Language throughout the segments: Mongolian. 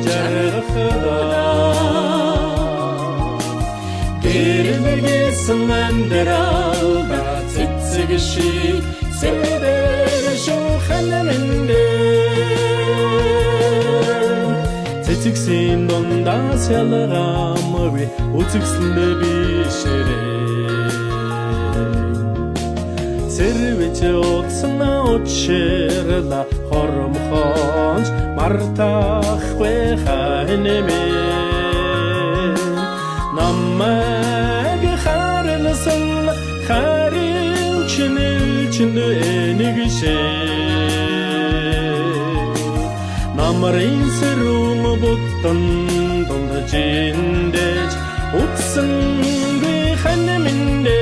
жаргахда Дэрэлгсэн амьдралда цэцэг шиг Сэдэр шуухан мэндэ Цэцэгсийн дундаас ялгаамгүй Үзэгсэндээ бишэрээ Сэрвэж утсан учирла Хоромхонч мартахгүй хайнэмэ Намайг харилсан харин чинэлчэндэ нэгшээ Намрын сэрүүм буттан дунд жиндэж Утсан би хайнэмэндэ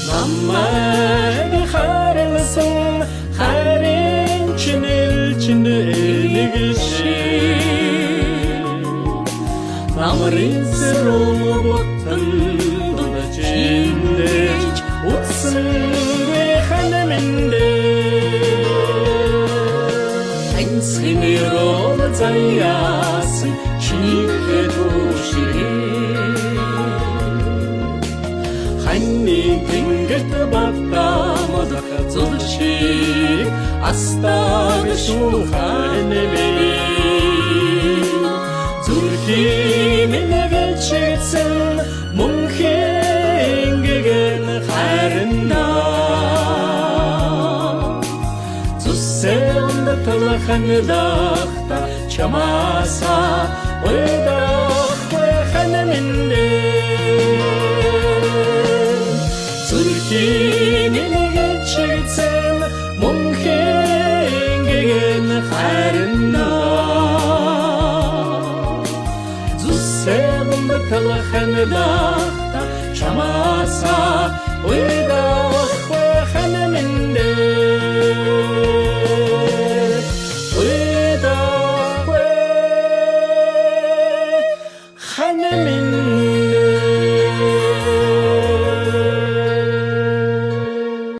Намайг харилсан харин чинэлчэндэ нэгшээ Намрын сэрүүм буттан дунд жиндэж Утсан би хайнэмэндэ Схинирол заяасан чинийхээ түширээ Ханны тэнгэрт баттамадах зулчиг Астаг шухайнэмээ Зүрхийн нэгэлчсэн мөнхийн гэгэн хайрандаа Талаханлахта чамаса ойдахгүй ханаминде Зүрхийн нэгэлчсэн мөнхийн гэгэн хайрандаа Зүсэвэнд талаханлахта чамаса ойдахгүй ханаминде Hanemin